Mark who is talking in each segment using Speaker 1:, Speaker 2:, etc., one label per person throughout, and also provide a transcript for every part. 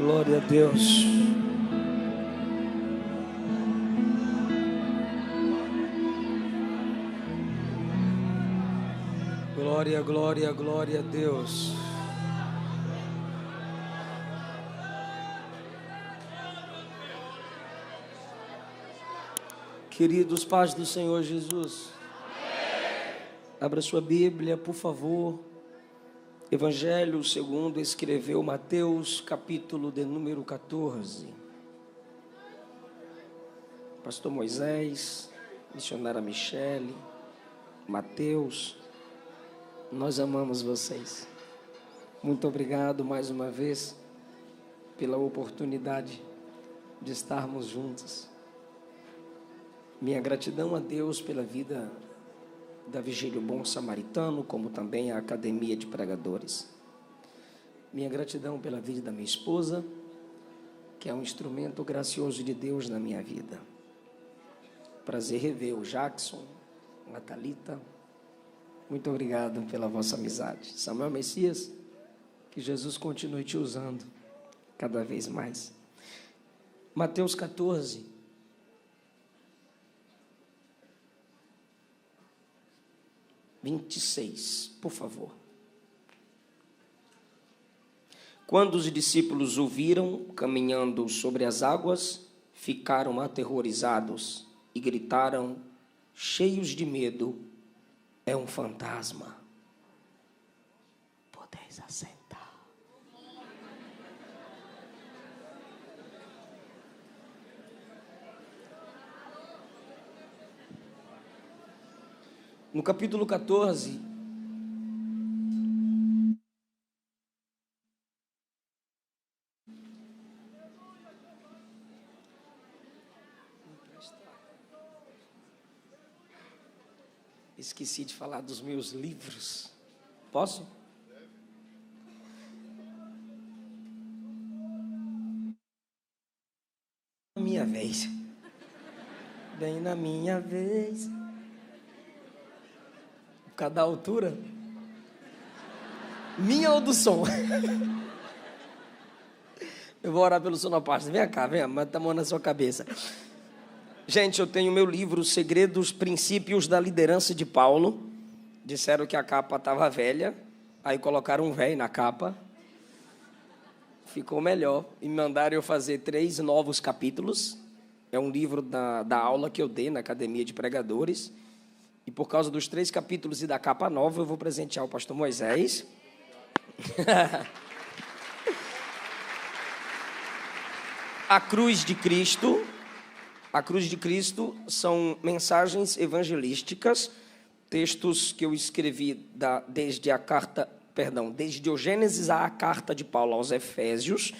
Speaker 1: Glória a Deus. Glória, glória, glória a Deus. Queridos pais do Senhor Jesus, abra sua Bíblia, por favor. Evangelho segundo escreveu Mateus, capítulo de número 14. Pastor Moisés, missionária Michele, Mateus, nós amamos vocês. Muito obrigado mais uma vez pela oportunidade de estarmos juntos. Minha gratidão a Deus pela vida da Vigília Bom Samaritano, como também a Academia de Pregadores. Minha gratidão pela vida da minha esposa, que é um instrumento gracioso de Deus na minha vida. Prazer rever o Jackson, a Thalita. Muito obrigado pela vossa amizade. Samuel Messias, que Jesus continue te usando cada vez mais. Mateus 14. Por favor. Quando os discípulos o viram caminhando sobre as águas, ficaram aterrorizados e gritaram, cheios de medo, é um fantasma. Podeis assentar. No capítulo 14, esqueci de falar dos meus livros. Posso? Minha vez. Bem na minha vez. Cada altura? Minha ou do som? Eu vou orar pelo sonopasta. Vem cá, vem, mata a mão na sua cabeça. Gente, eu tenho meu livro, Segredos, Princípios da Liderança de Paulo. Disseram que a capa estava velha, aí colocaram um velho na capa. Ficou melhor. E me mandaram eu fazer 3 novos capítulos. É um livro da aula que eu dei na Academia de Pregadores. E por causa dos 3 capítulos e da capa nova, eu vou presentear o pastor Moisés. A cruz de Cristo. A cruz de Cristo são mensagens evangelísticas, textos que eu escrevi desde o Gênesis à carta de Paulo aos Efésios,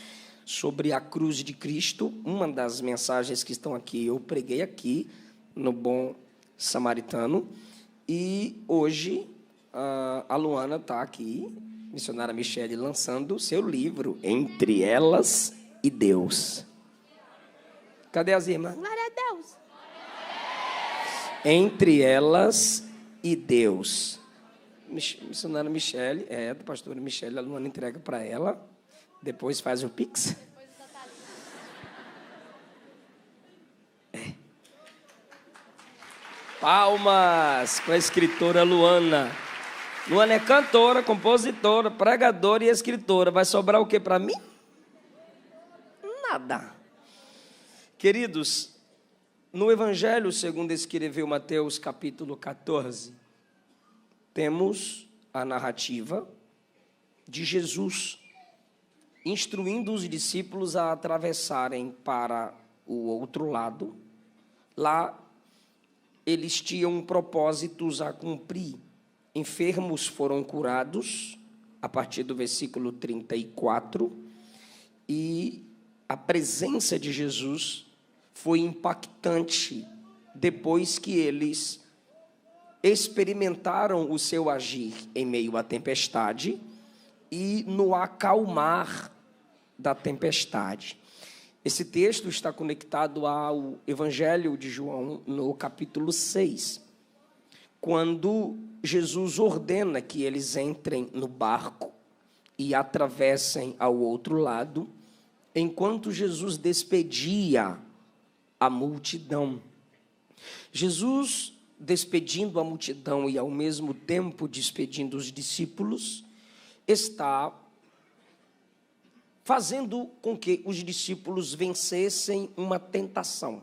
Speaker 1: sobre a cruz de Cristo. Uma das mensagens que estão aqui, eu preguei aqui no Bom Samaritano, e hoje a Luana está aqui, missionária Michele, lançando o seu livro, Entre Elas e Deus. Cadê as irmãs? Glória a Deus. Entre Elas e Deus. Missionária Michele, do pastor Michele, a Luana entrega para ela, depois faz o Pix. Palmas para a escritora Luana. Luana é cantora, compositora, pregadora e escritora. Vai sobrar o que para mim? Nada. Queridos, no Evangelho segundo escreveu Mateus capítulo 14, temos a narrativa de Jesus instruindo os discípulos a atravessarem para o outro lado. Lá eles tinham propósitos a cumprir. Enfermos foram curados, a partir do versículo 34, e a presença de Jesus foi impactante depois que eles experimentaram o seu agir em meio à tempestade e no acalmar da tempestade. Esse texto está conectado ao Evangelho de João, no capítulo 6, quando Jesus ordena que eles entrem no barco e atravessem ao outro lado, enquanto Jesus despedia a multidão. Jesus, despedindo a multidão e ao mesmo tempo despedindo os discípulos, está fazendo com que os discípulos vencessem uma tentação.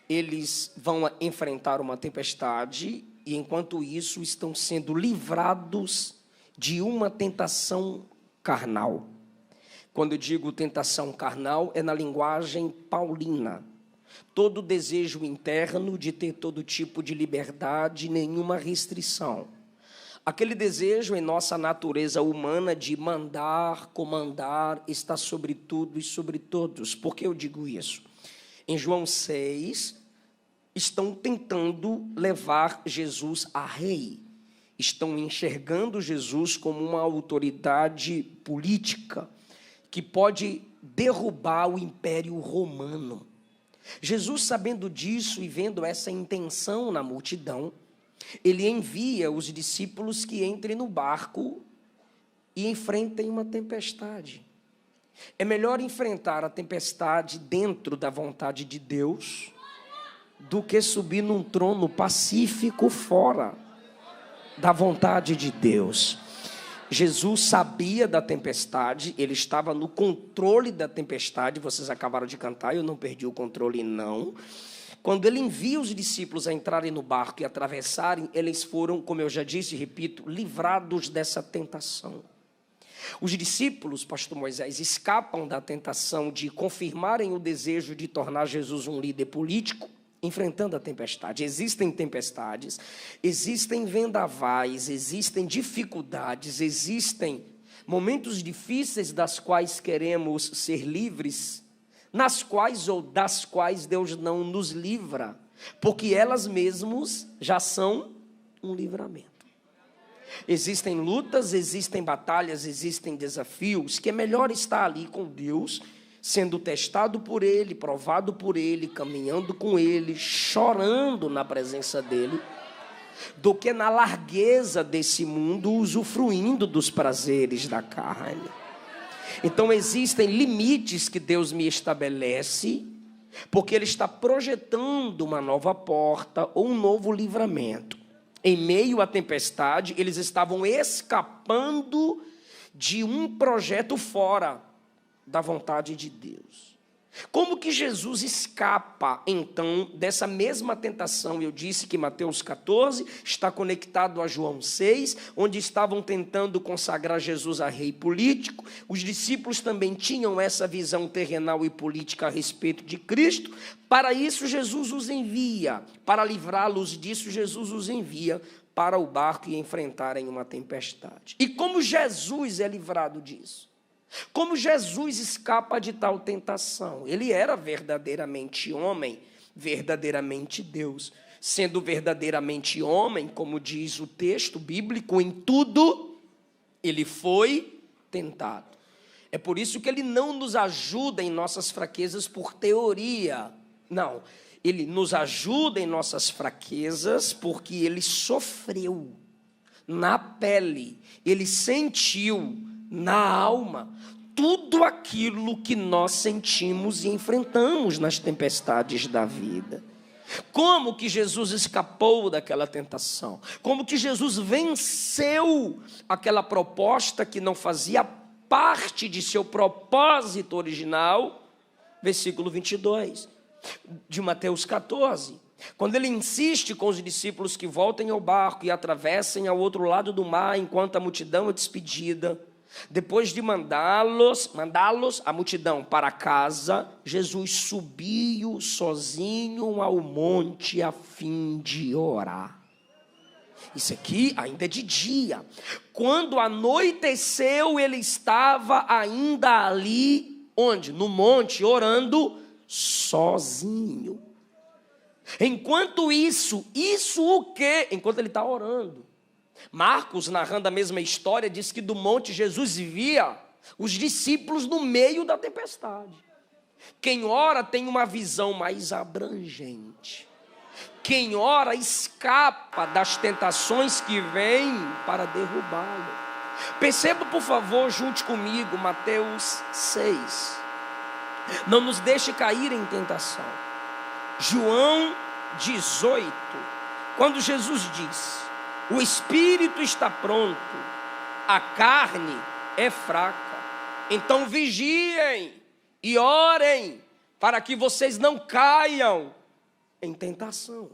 Speaker 1: Eles vão enfrentar uma tempestade e, enquanto isso, estão sendo livrados de uma tentação carnal. Quando eu digo tentação carnal, é na linguagem paulina. Todo desejo interno de ter todo tipo de liberdade, nenhuma restrição. Aquele desejo em nossa natureza humana de mandar, comandar, está sobre tudo e sobre todos. Por que eu digo isso? Em João 6, estão tentando levar Jesus a rei. Estão enxergando Jesus como uma autoridade política que pode derrubar o Império Romano. Jesus, sabendo disso e vendo essa intenção na multidão, ele envia os discípulos que entrem no barco e enfrentem uma tempestade. É melhor enfrentar a tempestade dentro da vontade de Deus do que subir num trono pacífico fora da vontade de Deus. Jesus sabia da tempestade, ele estava no controle da tempestade. Vocês acabaram de cantar, eu não perdi o controle, não. Quando ele envia os discípulos a entrarem no barco e atravessarem, eles foram, como eu já disse e repito, livrados dessa tentação. Os discípulos, pastor Moisés, escapam da tentação de confirmarem o desejo de tornar Jesus um líder político, enfrentando a tempestade. Existem tempestades, existem vendavais, existem dificuldades, existem momentos difíceis das quais queremos ser livres, nas quais ou das quais Deus não nos livra, porque elas mesmas já são um livramento. Existem lutas, existem batalhas, existem desafios, que é melhor estar ali com Deus, sendo testado por Ele, provado por Ele, caminhando com Ele, chorando na presença dEle, do que na largueza desse mundo, usufruindo dos prazeres da carne. Então existem limites que Deus me estabelece, porque Ele está projetando uma nova porta ou um novo livramento. Em meio à tempestade, eles estavam escapando de um projeto fora da vontade de Deus. Como que Jesus escapa, então, dessa mesma tentação? Eu disse que Mateus 14 está conectado a João 6, onde estavam tentando consagrar Jesus a rei político. Os discípulos também tinham essa visão terrenal e política a respeito de Cristo. Para isso, Jesus os envia. Para livrá-los disso, Jesus os envia para o barco e enfrentarem uma tempestade. E como Jesus é livrado disso? Como Jesus escapa de tal tentação? Ele era verdadeiramente homem, verdadeiramente Deus. Sendo verdadeiramente homem, como diz o texto bíblico, em tudo ele foi tentado. É por isso que ele não nos ajuda em nossas fraquezas por teoria. Não, ele nos ajuda em nossas fraquezas porque ele sofreu na pele, ele sentiu na alma tudo aquilo que nós sentimos e enfrentamos nas tempestades da vida. Como que Jesus escapou daquela tentação? Como que Jesus venceu aquela proposta que não fazia parte de seu propósito original? Versículo 22 de Mateus 14. Quando ele insiste com os discípulos que voltem ao barco e atravessem ao outro lado do mar enquanto a multidão é despedida. Depois de mandá-los, a multidão para casa, Jesus subiu sozinho ao monte a fim de orar. Isso aqui ainda é de dia. Quando anoiteceu, ele estava ainda ali, onde? No monte, orando sozinho. Enquanto isso o quê? Enquanto ele está orando. Marcos, narrando a mesma história, diz que do monte Jesus via os discípulos no meio da tempestade. Quem ora tem uma visão mais abrangente. Quem ora escapa das tentações que vêm para derrubá-lo. Perceba, por favor, junte comigo, Mateus 6. Não nos deixe cair em tentação. João 18, quando Jesus diz: o espírito está pronto, a carne é fraca. Então vigiem e orem para que vocês não caiam em tentação.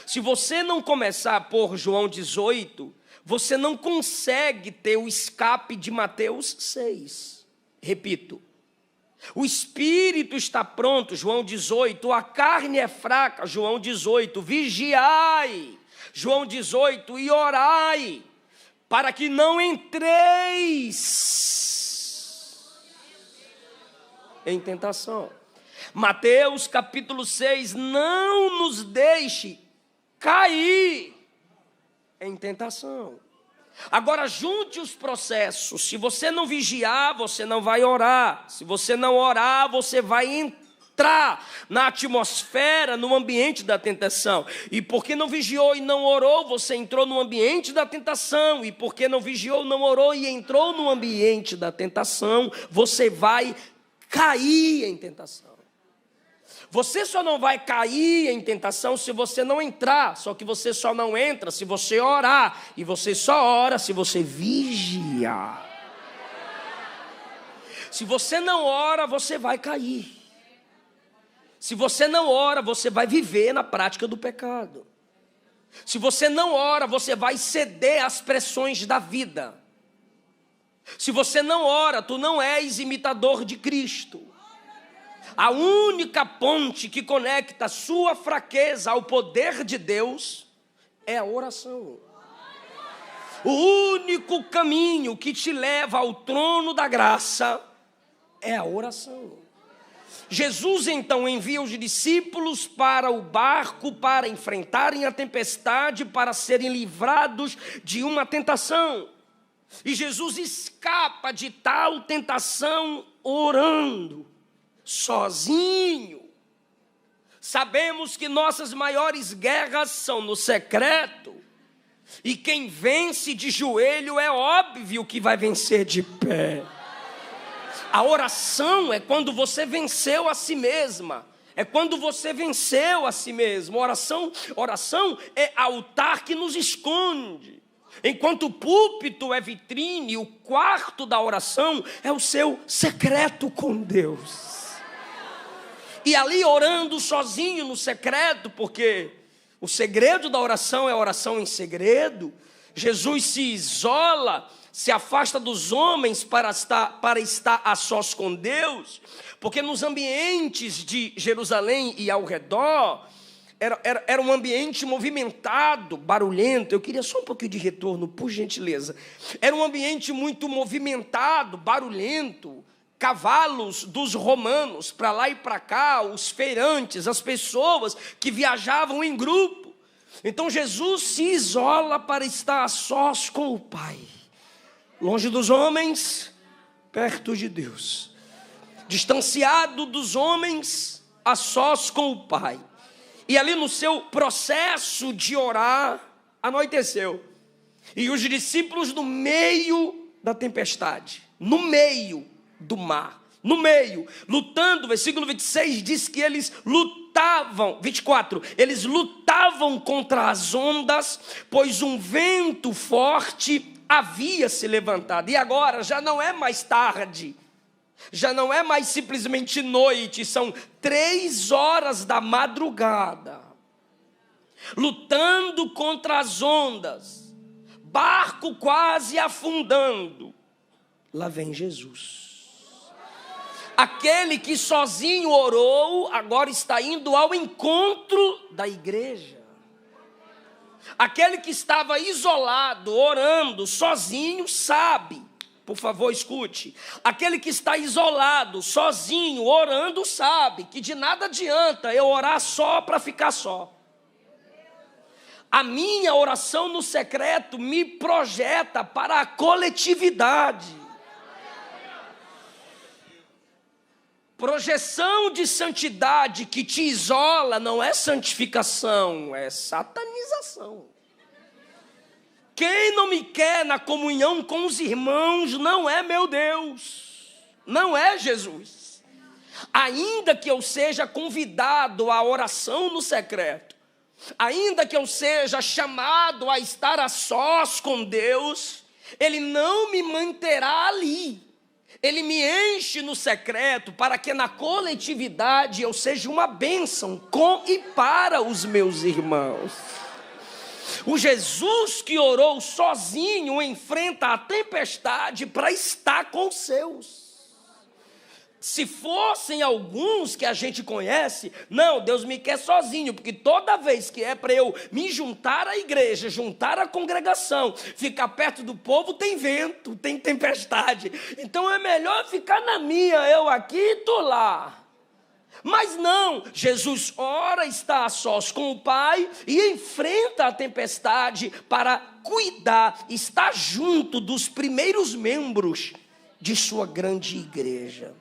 Speaker 1: Se você não começar por João 18, você não consegue ter o escape de Mateus 6. Repito, o espírito está pronto, João 18, a carne é fraca, João 18, vigiai, João 18, e orai, para que não entreis em tentação. Mateus capítulo 6, não nos deixe cair em tentação. Agora junte os processos. Se você não vigiar, você não vai orar. Se você não orar, você vai entrar na atmosfera, no ambiente da tentação. E porque não vigiou e não orou, você entrou no ambiente da tentação. E porque não vigiou, não orou e entrou no ambiente da tentação, você vai cair em tentação. Você só não vai cair em tentação se você não entrar. Só que você só não entra se você orar. E você só ora se você vigiar. Se você não ora, você vai cair. Se você não ora, você vai viver na prática do pecado. Se você não ora, você vai ceder às pressões da vida. Se você não ora, tu não és imitador de Cristo. A única ponte que conecta a sua fraqueza ao poder de Deus é a oração. O único caminho que te leva ao trono da graça é a oração. Jesus então envia os discípulos para o barco para enfrentarem a tempestade, para serem livrados de uma tentação. E Jesus escapa de tal tentação orando. Sozinho. Sabemos que nossas maiores guerras são no secreto. E quem vence de joelho é óbvio que vai vencer de pé. A oração é quando você venceu a si mesma. É quando você venceu a si mesmo. Oração é altar que nos esconde. Enquanto o púlpito é vitrine, o quarto da oração é o seu secreto com Deus. E ali orando sozinho no secreto, porque o segredo da oração é a oração em segredo. Jesus se isola, se afasta dos homens para estar a sós com Deus, porque nos ambientes de Jerusalém e ao redor, era um ambiente movimentado, barulhento. Eu queria só um pouquinho de retorno, por gentileza. Era um ambiente muito movimentado, barulhento. Cavalos dos romanos, para lá e para cá, os feirantes, as pessoas que viajavam em grupo. Então Jesus se isola para estar a sós com o Pai. Longe dos homens, perto de Deus. Distanciado dos homens, a sós com o Pai. E ali no seu processo de orar, anoiteceu. E os discípulos no meio da tempestade, no meio do mar, no meio, lutando. Versículo 26 diz que eles lutavam, 24, eles lutavam contra as ondas, pois um vento forte havia se levantado. E agora já não é mais tarde, já não é mais simplesmente noite, são 3 horas da madrugada, lutando contra as ondas, barco quase afundando. Lá vem Jesus. Aquele que sozinho orou, agora está indo ao encontro da igreja. Aquele que estava isolado, orando, sozinho, sabe. Por favor, escute. Aquele que está isolado, sozinho, orando, sabe que de nada adianta eu orar só para ficar só. A minha oração no secreto me projeta para a coletividade. Projeção de santidade que te isola não é santificação, é satanização. Quem não me quer na comunhão com os irmãos não é meu Deus, não é Jesus. Ainda que eu seja convidado à oração no secreto, ainda que eu seja chamado a estar a sós com Deus, Ele não me manterá ali. Ele me enche no secreto para que na coletividade eu seja uma bênção com e para os meus irmãos. O Jesus que orou sozinho enfrenta a tempestade para estar com os seus. Se fossem alguns que a gente conhece, não, Deus me quer sozinho, porque toda vez que é para eu me juntar à igreja, juntar à congregação, ficar perto do povo, tem vento, tem tempestade. Então é melhor ficar na minha, eu aqui e tu lá. Mas não, Jesus ora, está a sós com o Pai e enfrenta a tempestade para cuidar, estar junto dos primeiros membros de sua grande igreja.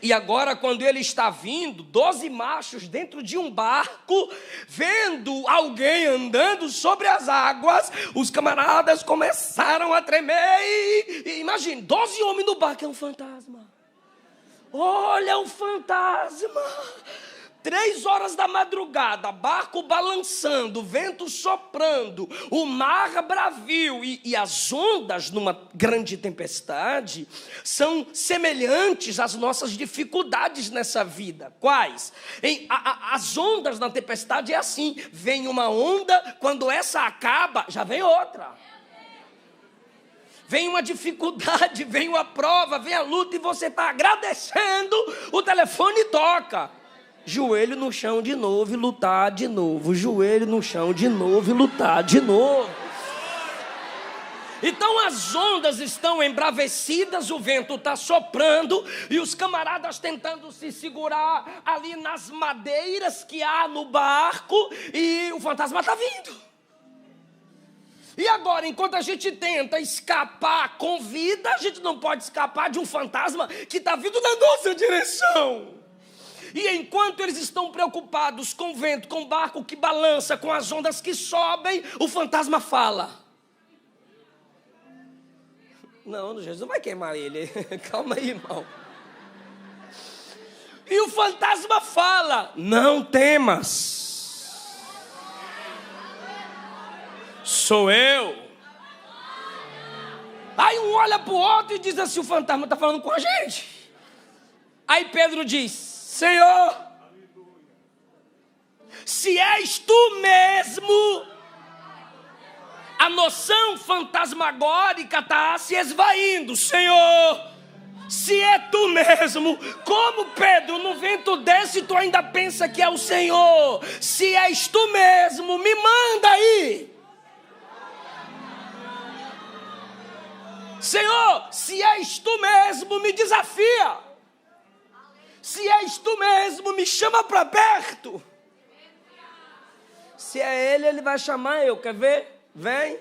Speaker 1: E agora, quando ele está vindo, 12 machos dentro de um barco, vendo alguém andando sobre as águas, os camaradas começaram a tremer. E imagine, 12 homens no barco, é um fantasma. Olha o fantasma. 3 horas da madrugada, barco balançando, vento soprando, o mar bravio e as ondas numa grande tempestade são semelhantes às nossas dificuldades nessa vida. Quais? As ondas na tempestade é assim, vem uma onda, quando essa acaba, já vem outra. Vem uma dificuldade, vem uma prova, vem a luta e você está agradecendo, o telefone toca. Joelho no chão de novo e lutar de novo. Joelho no chão de novo e lutar de novo. Então as ondas estão embravecidas, o vento está soprando e os camaradas tentando se segurar ali nas madeiras que há no barco e o fantasma está vindo. E agora, enquanto a gente tenta escapar com vida, a gente não pode escapar de um fantasma que está vindo na nossa direção. E enquanto eles estão preocupados com o vento, com o barco que balança, com as ondas que sobem, o fantasma fala. Não, Jesus não vai queimar ele. Calma aí, irmão. E o fantasma fala, não temas. Sou eu. Aí um olha para o outro e diz assim, o fantasma está falando com a gente. Aí Pedro diz, Senhor, se és tu mesmo, a noção fantasmagórica está se esvaindo. Senhor, se é tu mesmo, como Pedro, no vento desse tu ainda pensa que é o Senhor? Se és tu mesmo, me manda aí. Senhor, se és tu mesmo, me desafia. Se és tu mesmo, me chama para perto. Se é ele, ele vai chamar eu. Quer ver? Vem.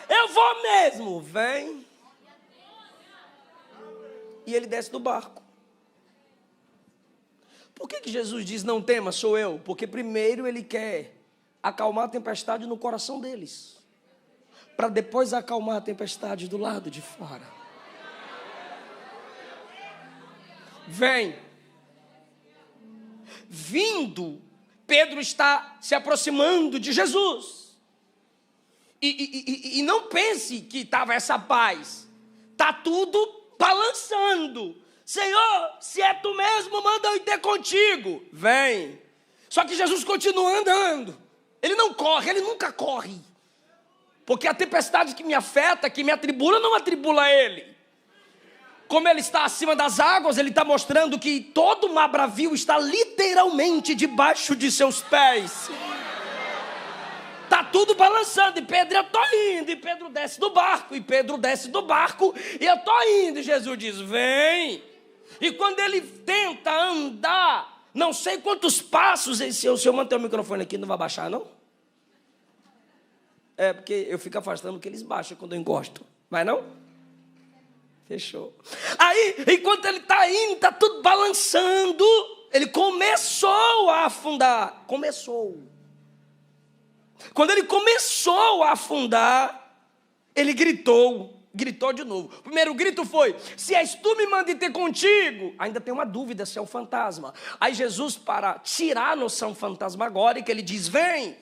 Speaker 1: Eu vou mesmo. Vem. E ele desce do barco. Por que Jesus diz não tema, sou eu? Porque primeiro ele quer acalmar a tempestade no coração deles, para depois acalmar a tempestade do lado de fora. Vem. Vindo, Pedro está se aproximando de Jesus. E não pense que estava essa paz. Está tudo balançando. Senhor, se é tu mesmo, manda eu ir ter contigo. Vem. Só que Jesus continua andando. Ele não corre, ele nunca corre. Porque a tempestade que me afeta, que me atribula, não atribula ele. Como ele está acima das águas, ele está mostrando que todo o mar bravio está literalmente debaixo de seus pés. Está tudo balançando, e Pedro, eu estou indo, e Pedro desce do barco, e Pedro desce do barco, e eu estou indo, e Jesus diz, vem. E quando ele tenta andar, não sei quantos passos, se eu manter o microfone aqui, não vai baixar, não? É, porque eu fico afastando que eles baixam quando eu encosto, vai não? Fechou. Aí, enquanto ele está indo, está tudo balançando, ele começou a afundar. Quando ele começou a afundar, ele gritou. gritou de novo. O primeiro grito foi: se és tu, me manda ir ter contigo. Ainda tem uma dúvida se é um fantasma. Aí Jesus, para tirar a noção fantasmagórica, ele diz: vem.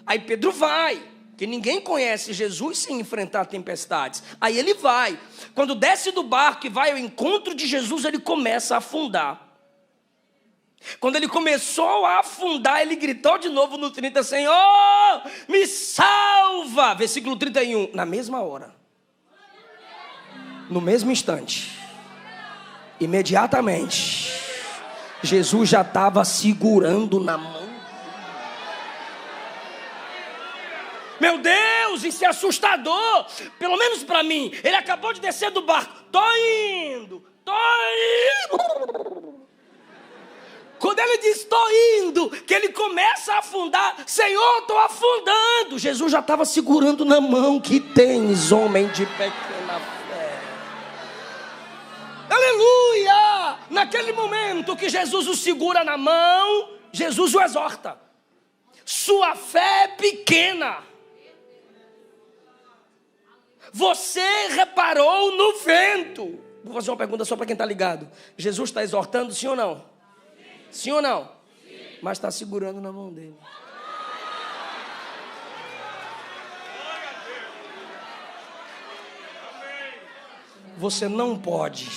Speaker 1: Aí Pedro vai, que ninguém conhece Jesus sem enfrentar tempestades. Aí ele vai. Quando desce do barco e vai ao encontro de Jesus, ele começa a afundar. Quando ele começou a afundar, ele gritou de novo no 30: Senhor, me salva. Versículo 31, na mesma hora, no mesmo instante, imediatamente, Jesus já estava segurando na mão. Meu Deus, isso é assustador. Pelo menos para mim. Ele acabou de descer do barco. Tô indo. Quando ele diz tô indo, que ele começa a afundar: Senhor, estou afundando. Jesus já estava segurando na mão. Que tens, homem de pequena fé. Aleluia! Naquele momento que Jesus o segura na mão, Jesus o exorta: sua fé é pequena. Você reparou no vento. Vou fazer uma pergunta só para quem está ligado. Jesus está exortando, sim ou não? Sim ou não? Sim. Mas está segurando na mão dele. Você não pode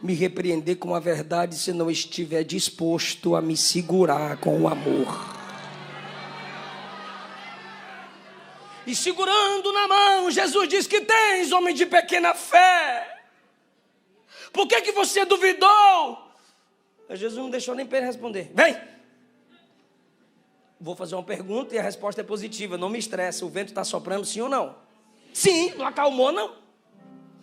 Speaker 1: me repreender com a verdade se não estiver disposto a me segurar com o amor. E segurando na mão, Jesus diz: que tens, homem de pequena fé? Por que você duvidou? Jesus não deixou nem Pedro responder. Vem! Vou fazer uma pergunta e a resposta é positiva. Não me estresse, o vento está soprando, sim ou não? Sim, não acalmou não.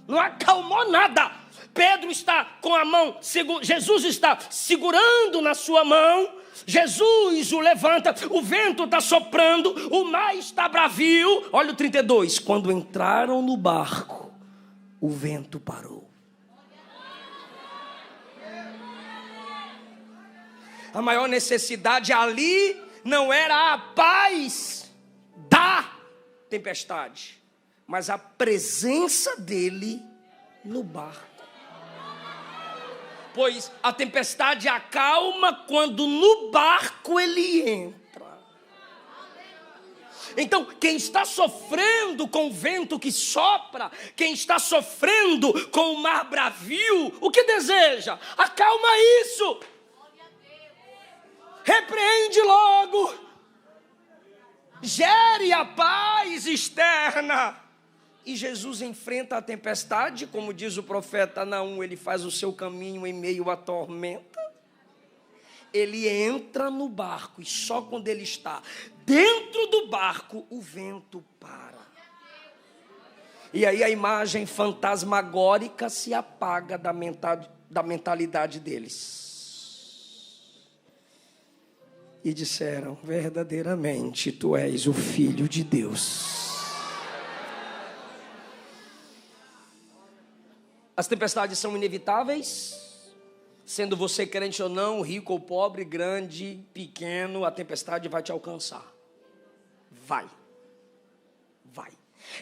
Speaker 1: Não acalmou nada. Pedro está com a mão, Jesus está segurando na sua mão. Jesus o levanta, o vento está soprando, o mar está bravio. Olha o 32, quando entraram no barco, o vento parou. A maior necessidade ali não era a paz da tempestade, mas a presença dele no barco. Pois a tempestade acalma quando no barco ele entra. Então, quem está sofrendo com o vento que sopra, quem está sofrendo com o mar bravio, o que deseja? Acalma isso. Repreende logo. Gere a paz externa. E Jesus enfrenta a tempestade, como diz o profeta Naum, ele faz o seu caminho em meio à tormenta. Ele entra no barco e só quando ele está dentro do barco, o vento para. E aí a imagem fantasmagórica se apaga da mentalidade deles. E disseram: verdadeiramente tu és o Filho de Deus. As tempestades são inevitáveis, sendo você crente ou não, rico ou pobre, grande, pequeno, a tempestade vai te alcançar. Vai.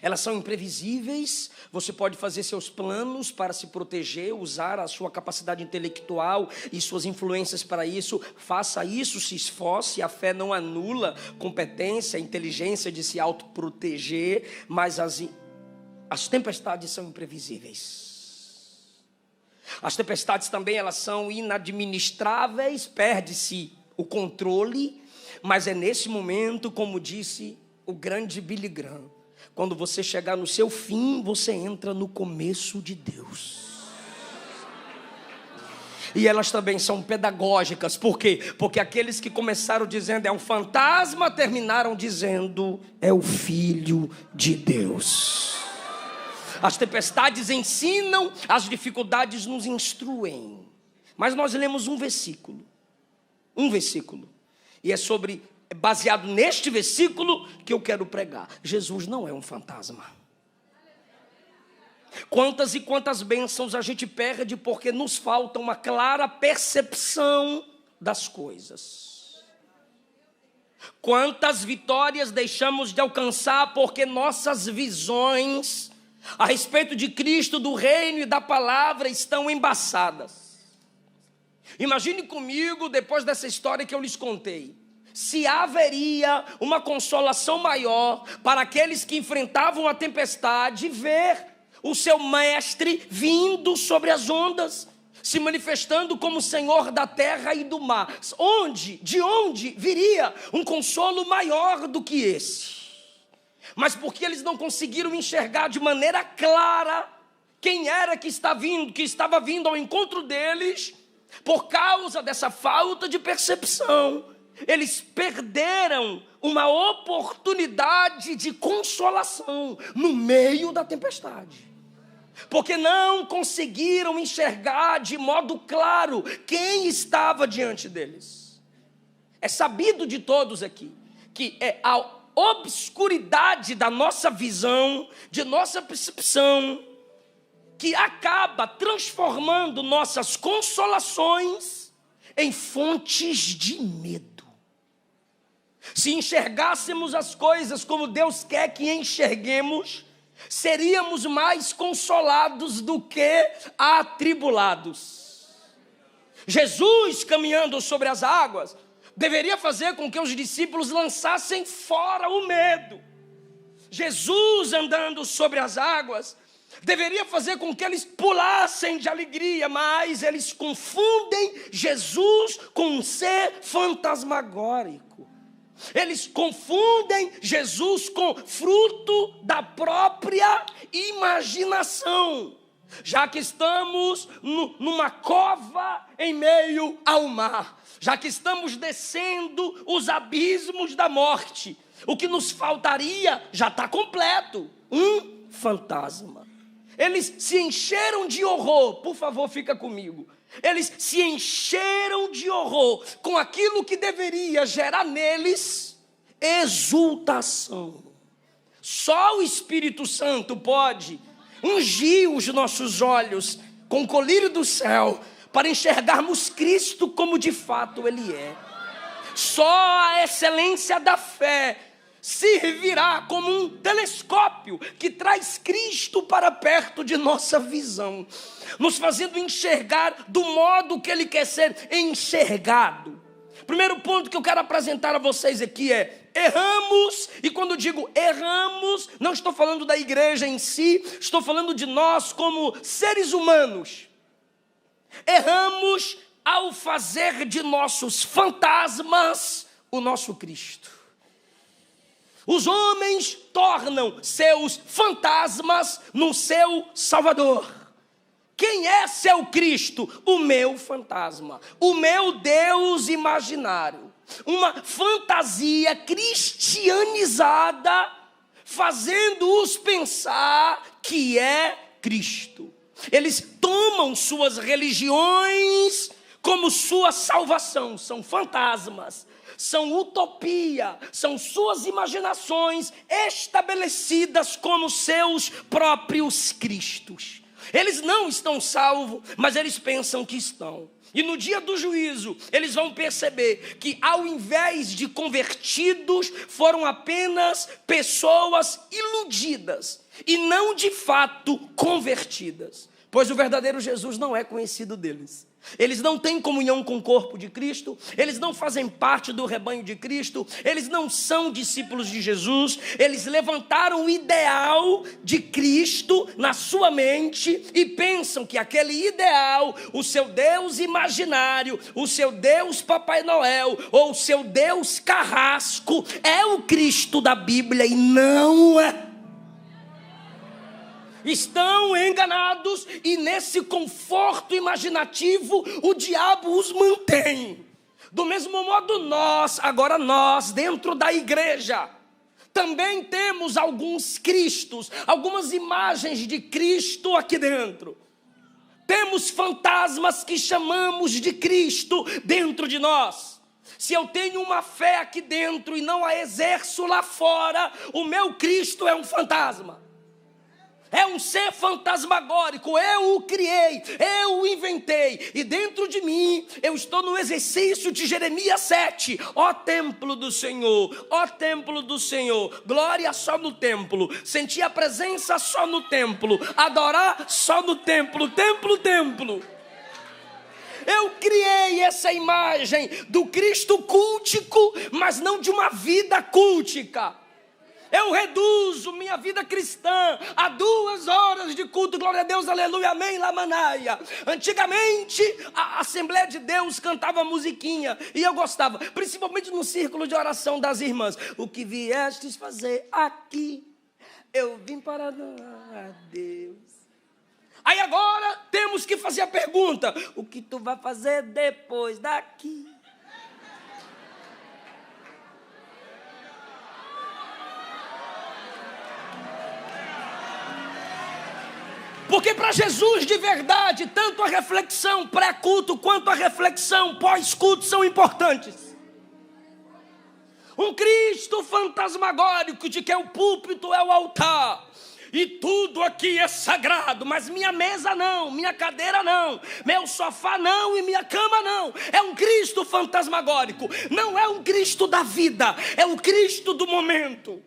Speaker 1: Elas são imprevisíveis, você pode fazer seus planos para se proteger, usar a sua capacidade intelectual e suas influências para isso. Faça isso, se esforce, a fé não anula competência, inteligência de se autoproteger, mas as tempestades são imprevisíveis. As tempestades também, elas são inadministráveis, perde-se o controle, mas é nesse momento, como disse o grande Billy Graham, quando você chegar no seu fim, você entra no começo de Deus. E elas também são pedagógicas, por quê? Porque aqueles que começaram dizendo é um fantasma, terminaram dizendo é o Filho de Deus. As tempestades ensinam, as dificuldades nos instruem. Mas nós lemos um versículo, e é baseado neste versículo que eu quero pregar. Jesus não é um fantasma. Quantas e quantas bênçãos a gente perde porque nos falta uma clara percepção das coisas. Quantas vitórias deixamos de alcançar porque nossas visões a respeito de Cristo, do reino e da palavra estão embaçadas. Imagine comigo, depois dessa história que eu lhes contei, se haveria uma consolação maior para aqueles que enfrentavam a tempestade, ver o seu mestre vindo sobre as ondas, se manifestando como Senhor da terra e do mar. De onde viria um consolo maior do que esse? Mas porque eles não conseguiram enxergar de maneira clara quem era que estava vindo ao encontro deles, por causa dessa falta de percepção, eles perderam uma oportunidade de consolação no meio da tempestade. Porque não conseguiram enxergar de modo claro quem estava diante deles. É sabido de todos aqui que é a obscuridade da nossa visão, de nossa percepção, que acaba transformando nossas consolações em fontes de medo. Se enxergássemos as coisas como Deus quer que enxerguemos, seríamos mais consolados do que atribulados. Jesus, caminhando sobre as águas, deveria fazer com que os discípulos lançassem fora o medo. Jesus, andando sobre as águas, deveria fazer com que eles pulassem de alegria, mas eles confundem Jesus com um ser fantasmagórico. Eles confundem Jesus com fruto da própria imaginação. Já que estamos numa cova em meio ao mar, já que estamos descendo os abismos da morte, o que nos faltaria já está completo: um fantasma. Eles se encheram de horror, por favor, fica comigo. Eles se encheram de horror com aquilo que deveria gerar neles exultação. Só o Espírito Santo pode ungir os nossos olhos com o colírio do céu para enxergarmos Cristo como de fato Ele é. Só a excelência da fé servirá como um telescópio que traz Cristo para perto de nossa visão, nos fazendo enxergar do modo que Ele quer ser enxergado. Primeiro ponto que eu quero apresentar a vocês aqui é: erramos, e quando digo erramos, não estou falando da igreja em si, estou falando de nós como seres humanos. Erramos ao fazer de nossos fantasmas o nosso Cristo. Os homens tornam seus fantasmas no seu Salvador. Quem é seu Cristo? O meu fantasma, o meu Deus imaginário. Uma fantasia cristianizada, fazendo-os pensar que é Cristo. Eles tomam suas religiões como sua salvação, são fantasmas. São utopia, são suas imaginações estabelecidas como seus próprios cristos. Eles não estão salvos, mas eles pensam que estão. E no dia do juízo, eles vão perceber que ao invés de convertidos, foram apenas pessoas iludidas e não de fato convertidas. Pois o verdadeiro Jesus não é conhecido deles. Eles não têm comunhão com o corpo de Cristo, eles não fazem parte do rebanho de Cristo, eles não são discípulos de Jesus. Eles levantaram o ideal de Cristo na sua mente e pensam que aquele ideal, o seu Deus imaginário, o seu Deus Papai Noel ou o seu Deus carrasco é o Cristo da Bíblia, e não é. Estão enganados, e nesse conforto imaginativo o diabo os mantém. Do mesmo modo nós, dentro da igreja, também temos alguns cristos, algumas imagens de Cristo aqui dentro. Temos fantasmas que chamamos de Cristo dentro de nós. Se eu tenho uma fé aqui dentro e não a exerço lá fora, o meu Cristo é um fantasma. É um ser fantasmagórico, eu o criei, eu o inventei. E dentro de mim, eu estou no exercício de Jeremias 7. Ó templo do Senhor, ó templo do Senhor. Glória só no templo, sentir a presença só no templo, adorar só no templo, templo, templo. Eu criei essa imagem do Cristo cultico, mas não de uma vida cultica. Eu reduzo minha vida cristã a 2 horas de culto, glória a Deus, aleluia, amém, lamanaia. Antigamente, a Assembleia de Deus cantava musiquinha, e eu gostava, principalmente no círculo de oração das irmãs. O que viestes fazer aqui, eu vim para adorar a Deus. Aí agora temos que fazer a pergunta: o que tu vai fazer depois daqui? Porque para Jesus de verdade, tanto a reflexão pré-culto quanto a reflexão pós-culto são importantes. Um Cristo fantasmagórico de que o púlpito é o altar e tudo aqui é sagrado, mas minha mesa não, minha cadeira não, meu sofá não e minha cama não. É um Cristo fantasmagórico, não é um Cristo da vida, é o Cristo do momento.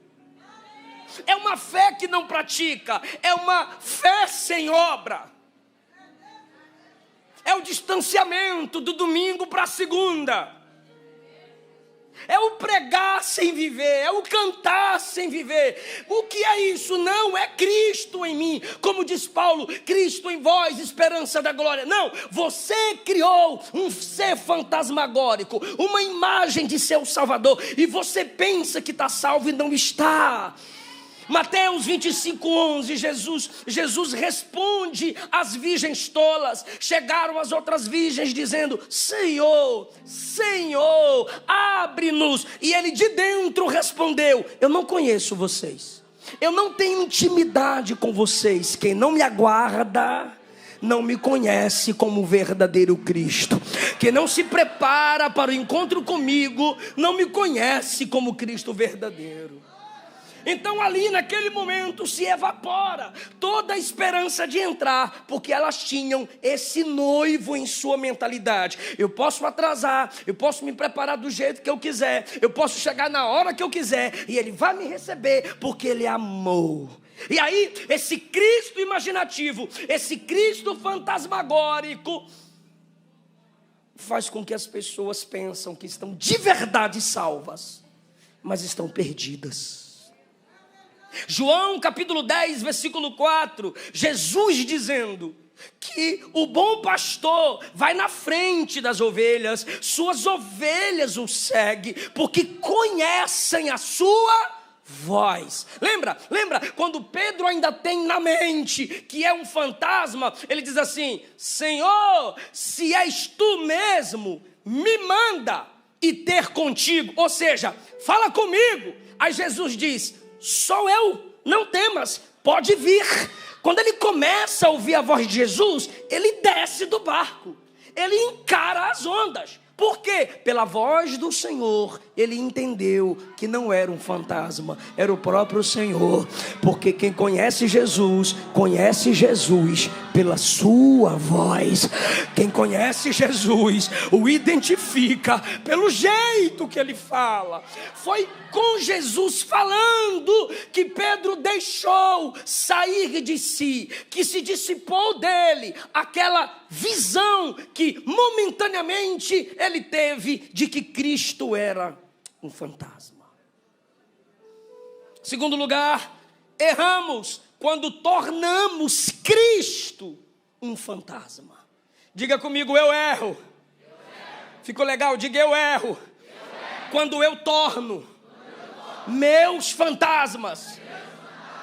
Speaker 1: É uma fé que não pratica, é uma fé sem obra. É o distanciamento do domingo para a segunda. É o pregar sem viver, é o cantar sem viver. O que é isso? Não é Cristo em mim, como diz Paulo, Cristo em vós, esperança da glória. Não, você criou um ser fantasmagórico, uma imagem de seu Salvador, e você pensa que está salvo e não está. Mateus 25:11, Jesus responde às virgens tolas. Chegaram as outras virgens dizendo: Senhor, Senhor, abre-nos. E ele de dentro respondeu: eu não conheço vocês, eu não tenho intimidade com vocês. Quem não me aguarda não me conhece como o verdadeiro Cristo. Quem não se prepara para o encontro comigo não me conhece como Cristo verdadeiro. Então ali naquele momento se evapora toda a esperança de entrar, porque elas tinham esse noivo em sua mentalidade. Eu posso atrasar, eu posso me preparar do jeito que eu quiser, eu posso chegar na hora que eu quiser, e ele vai me receber, porque ele amou. E aí esse Cristo imaginativo, esse Cristo fantasmagórico, faz com que as pessoas pensam que estão de verdade salvas, mas estão perdidas. João capítulo 10, versículo 4, Jesus dizendo que o bom pastor vai na frente das ovelhas, suas ovelhas o seguem, porque conhecem a sua voz. Lembra quando Pedro ainda tem na mente que é um fantasma, ele diz assim: Senhor, se és tu mesmo, me manda e ter contigo, ou seja, fala comigo. Aí Jesus diz: sou eu, não temas, pode vir. Quando ele começa a ouvir a voz de Jesus, ele desce do barco, ele encara as ondas. Por quê? Pela voz do Senhor, ele entendeu que não era um fantasma, era o próprio Senhor. Porque quem conhece Jesus pela sua voz. Quem conhece Jesus, o identifica pelo jeito que ele fala. Foi com Jesus falando que Pedro deixou sair de si, que se dissipou dele aquela visão que momentaneamente ele teve de que Cristo era um fantasma. Segundo lugar, erramos quando tornamos Cristo um fantasma. Diga comigo: eu erro. Ficou legal? Diga: eu erro. Quando eu torno meus fantasmas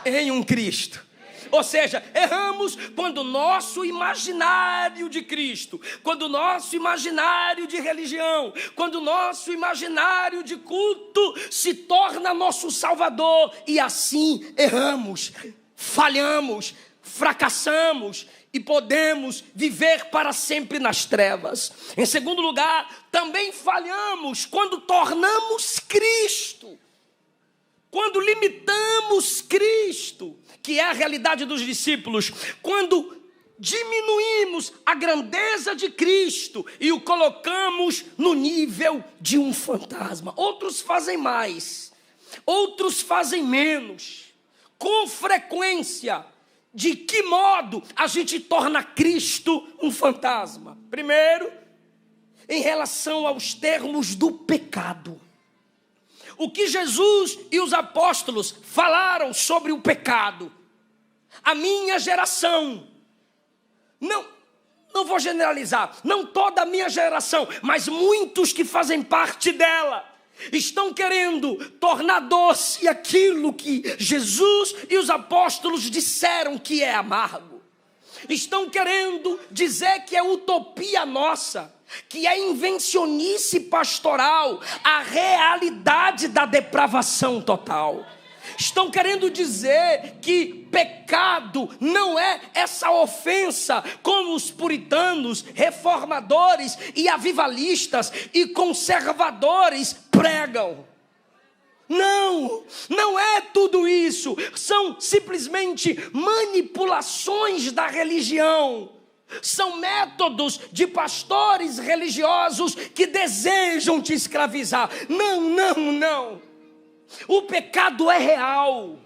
Speaker 1: em um Cristo. Ou seja, erramos quando o nosso imaginário de Cristo, quando o nosso imaginário de religião, quando o nosso imaginário de culto se torna nosso Salvador, e assim erramos, falhamos, fracassamos e podemos viver para sempre nas trevas. Em segundo lugar, também falhamos quando tornamos Cristo quando limitamos Cristo, que é a realidade dos discípulos, quando diminuímos a grandeza de Cristo e o colocamos no nível de um fantasma. Outros fazem mais, outros fazem menos. Com frequência, de que modo a gente torna Cristo um fantasma? Primeiro, em relação aos termos do pecado. O que Jesus e os apóstolos falaram sobre o pecado? A minha geração, não vou generalizar, não toda a minha geração, mas muitos que fazem parte dela, estão querendo tornar doce aquilo que Jesus e os apóstolos disseram que é amargo. Estão querendo dizer que é utopia nossa, que é invencionice pastoral, a realidade da depravação total. Estão querendo dizer que pecado não é essa ofensa como os puritanos, reformadores e avivalistas e conservadores pregam. Não é tudo isso. São simplesmente manipulações da religião. São métodos de pastores religiosos que desejam te escravizar. Não. O pecado é real.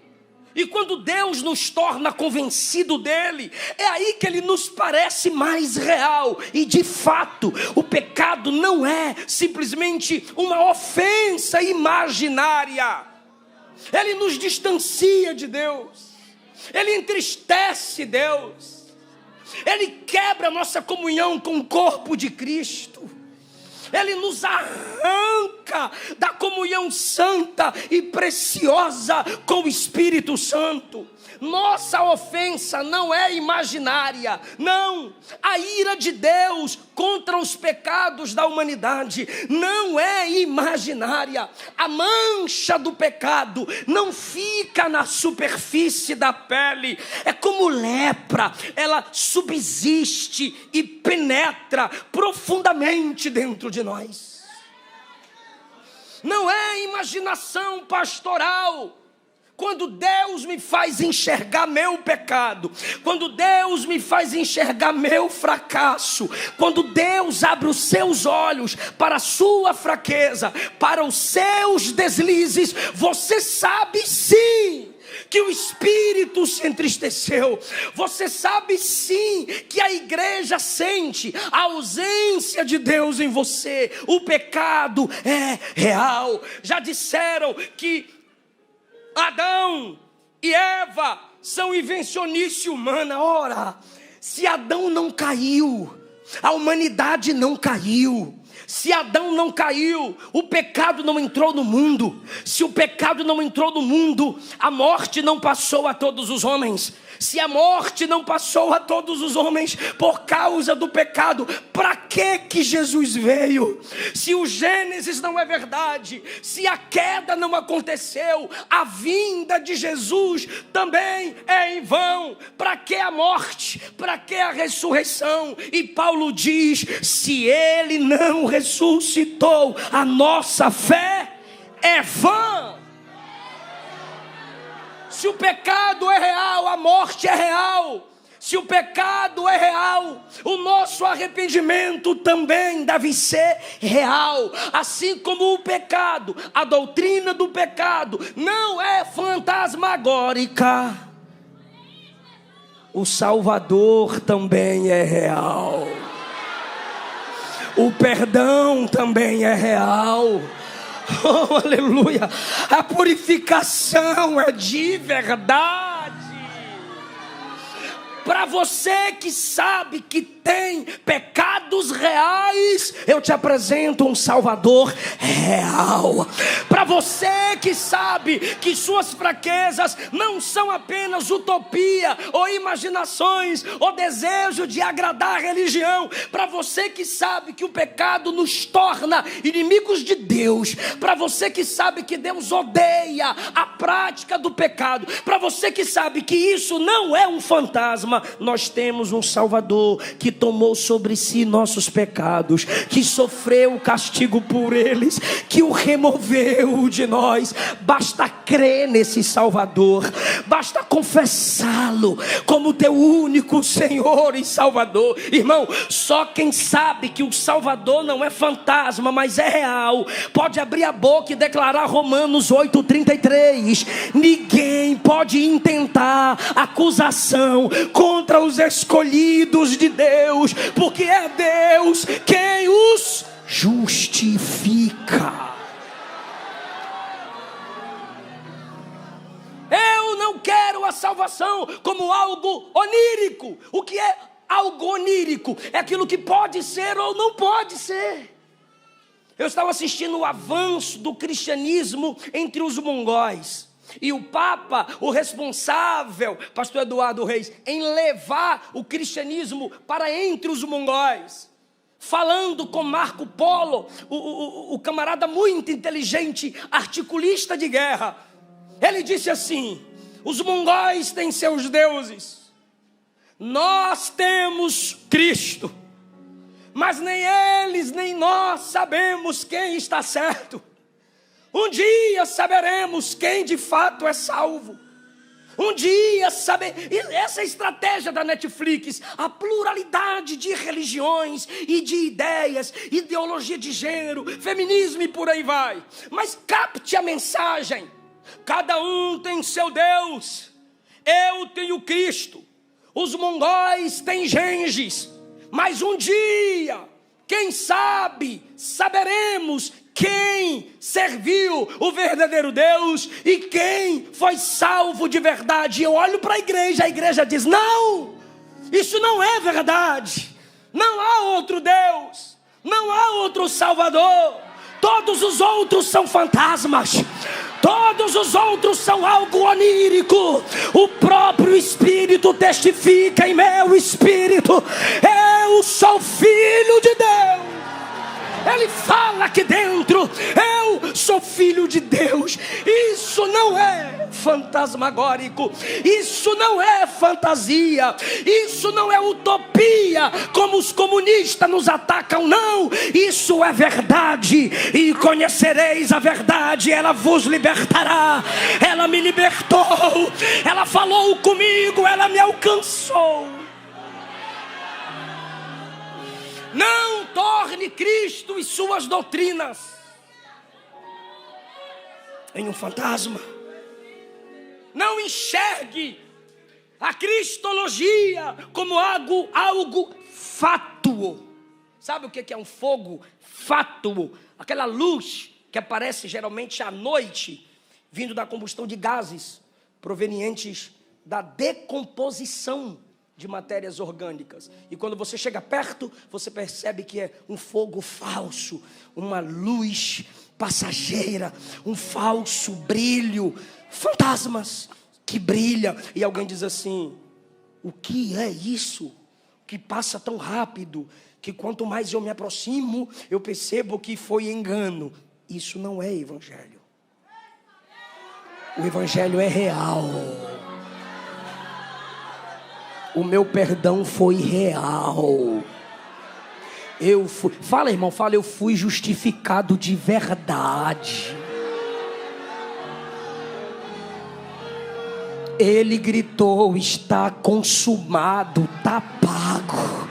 Speaker 1: E quando Deus nos torna convencido dele, é aí que ele nos parece mais real. E de fato, o pecado não é simplesmente uma ofensa imaginária. Ele nos distancia de Deus. Ele entristece Deus. Ele quebra a nossa comunhão com o corpo de Cristo. Ele nos arranca da comunhão santa e preciosa com o Espírito Santo. Nossa ofensa não é imaginária, não. A ira de Deus contra os pecados da humanidade não é imaginária. A mancha do pecado não fica na superfície da pele. É como lepra, ela subsiste e penetra profundamente dentro de nós. Não é imaginação pastoral. Quando Deus me faz enxergar meu pecado, quando Deus me faz enxergar meu fracasso, quando Deus abre os seus olhos para a sua fraqueza, para os seus deslizes, você sabe sim que o Espírito se entristeceu. Você sabe sim que a igreja sente a ausência de Deus em você. O pecado é real. Já disseram que Adão e Eva são invencionice humana. Ora, se Adão não caiu, a humanidade não caiu. Se Adão não caiu, o pecado não entrou no mundo. Se o pecado não entrou no mundo, a morte não passou a todos os homens. Se a morte não passou a todos os homens por causa do pecado, para que Jesus veio? Se o Gênesis não é verdade, se a queda não aconteceu, a vinda de Jesus também é em vão. Para que a morte? Para que a ressurreição? E Paulo diz: se ele não ressuscitou, a nossa fé é vã. Se o pecado é real, a morte é real. Se o pecado é real, o nosso arrependimento também deve ser real. Assim como o pecado, a doutrina do pecado não é fantasmagórica, o Salvador também é real. O perdão também é real. Oh, aleluia. A purificação é de verdade. Para você que sabe que tem pecados reais, eu te apresento um Salvador real. Para você que sabe que suas fraquezas não são apenas utopia ou imaginações ou desejo de agradar a religião. Para você que sabe que o pecado nos torna inimigos de Deus. Para você que sabe que Deus odeia a prática do pecado. Para você que sabe que isso não é um fantasma, nós temos um Salvador que tomou sobre si
Speaker 2: nossos pecados, que sofreu o castigo por eles, que o removeu de nós. Basta crer nesse Salvador, basta confessá-lo como teu único Senhor e Salvador. Irmão, só quem sabe que o Salvador não é fantasma, mas é real, pode abrir a boca e declarar Romanos 8:33. Ninguém pode intentar acusação contra os escolhidos de Deus, porque é Deus quem os justifica. Eu não quero a salvação como algo onírico. O que é algo onírico? É aquilo que pode ser ou não pode ser. Eu estava assistindo o avanço do cristianismo entre os mongóis. E o Papa, o responsável, pastor Eduardo Reis, em levar o cristianismo para entre os mongóis, falando com Marco Polo, o camarada muito inteligente, articulista de guerra, ele disse assim: os mongóis têm seus deuses, nós temos Cristo, mas nem eles nem nós sabemos quem está certo. Um dia saberemos quem de fato é salvo. Um dia saber. E essa é a estratégia da Netflix. A pluralidade de religiões e de ideias, ideologia de gênero, feminismo e por aí vai. Mas capte a mensagem. Cada um tem seu Deus. Eu tenho Cristo. Os mongóis têm Gengis. Mas um dia, quem sabe, saberemos quem serviu o verdadeiro Deus e quem foi salvo de verdade. Eu olho para a igreja diz: não, isso não é verdade. Não há outro Deus, não há outro Salvador. Todos os outros são fantasmas, todos os outros são algo onírico. O próprio Espírito testifica em meu espírito: eu sou filho de Deus. Ele fala aqui dentro: eu sou filho de Deus. Isso não é fantasmagórico, isso não é fantasia, isso não é utopia, como os comunistas nos atacam, não. Isso é verdade, e conhecereis a verdade, ela vos libertará. Ela me libertou, ela falou comigo, ela me alcançou. Não torne Cristo e suas doutrinas em um fantasma. Não enxergue a cristologia como algo fátuo. Sabe o que é um fogo fátuo? Aquela luz que aparece geralmente à noite, vindo da combustão de gases provenientes da decomposição de matérias orgânicas. E quando você chega perto, você percebe que é um fogo falso, uma luz passageira, um falso brilho, fantasmas que brilham. E alguém diz assim: o que é isso que passa tão rápido, que quanto mais eu me aproximo, eu percebo que foi engano? Isso não é evangelho. O evangelho é real. O meu perdão foi real. Fala, irmão, fala: eu fui justificado de verdade. Ele gritou: está consumado, está pago.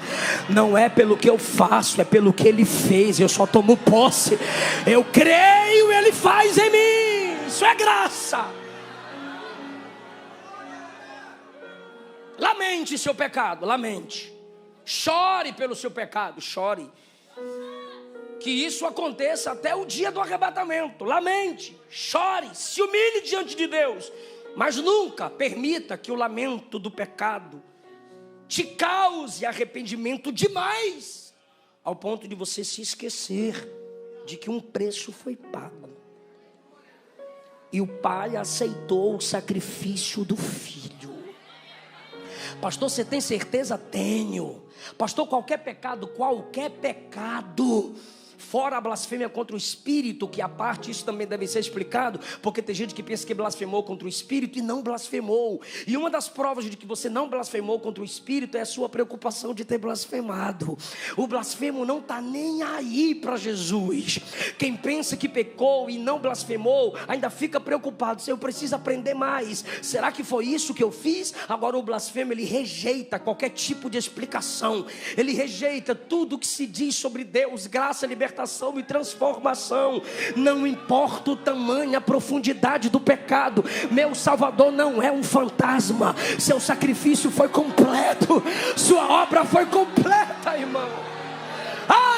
Speaker 2: Não é pelo que eu faço, é pelo que Ele fez. Eu só tomo posse. Eu creio, Ele faz em mim. Isso é graça. Lamente seu pecado, lamente. Chore pelo seu pecado, chore. Que isso aconteça até o dia do arrebatamento. Lamente, chore, se humilhe diante de Deus. Mas nunca permita que o lamento do pecado te cause arrependimento demais, ao ponto de você se esquecer de que um preço foi pago. E o Pai aceitou o sacrifício do Filho. Pastor, você tem certeza? Tenho. Pastor, qualquer pecado Fora a blasfêmia contra o Espírito, que a parte, isso também deve ser explicado, porque tem gente que pensa que blasfemou contra o Espírito e não blasfemou. E uma das provas de que você não blasfemou contra o Espírito é a sua preocupação de ter blasfemado. O blasfemo não está nem aí para Jesus. Quem pensa que pecou e não blasfemou, ainda fica preocupado. Se eu preciso aprender mais, será que foi isso que eu fiz? Agora o blasfemo, ele rejeita qualquer tipo de explicação. Ele rejeita tudo que se diz sobre Deus, graça, libertação e transformação. Não importa o tamanho, a profundidade do pecado, meu Salvador não é um fantasma. Seu sacrifício foi completo, sua obra foi completa, irmão.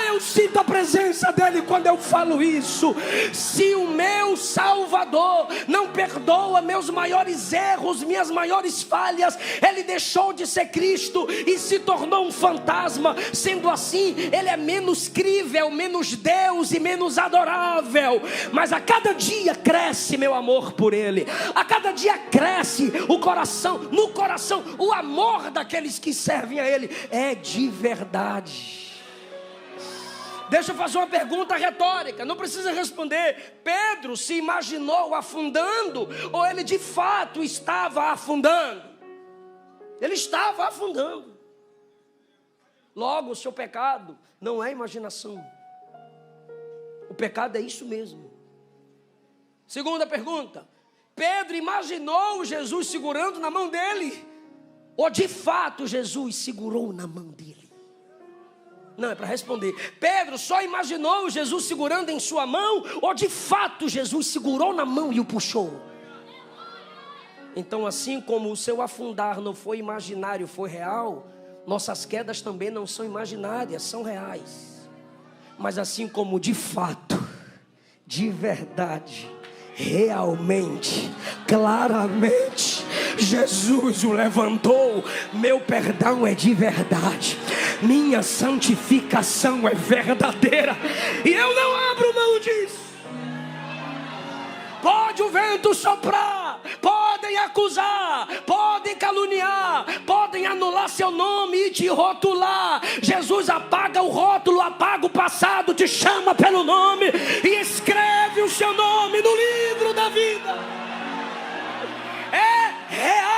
Speaker 2: Eu sinto a presença dele quando eu falo isso. Se o meu Salvador não perdoa meus maiores erros, minhas maiores falhas, ele deixou de ser Cristo e se tornou um fantasma. Sendo assim, ele é menos crível, menos Deus e menos adorável. Mas a cada dia cresce meu amor por ele. A cada dia cresce o coração, no coração, o amor daqueles que servem a ele é de verdade. Deixa eu fazer uma pergunta retórica, não precisa responder. Pedro se imaginou afundando ou ele de fato estava afundando? Ele estava afundando. Logo, o seu pecado não é imaginação. O pecado é isso mesmo. Segunda pergunta: Pedro imaginou Jesus segurando na mão dele? Ou de fato Jesus segurou na mão dele? Não, é para responder. Pedro só imaginou Jesus segurando em sua mão, ou de fato Jesus segurou na mão e o puxou? Então, assim como o seu afundar não foi imaginário, foi real, nossas quedas também não são imaginárias, são reais. Mas assim como de fato, de verdade, realmente, claramente, Jesus o levantou, meu perdão é de verdade, minha santificação é verdadeira, e eu não abro mão disso. Pode o vento soprar, podem acusar, podem caluniar, podem anular seu nome e te rotular. Jesus apaga o rótulo, apaga o passado, te chama pelo nome e escreve o seu nome no livro da vida. É real.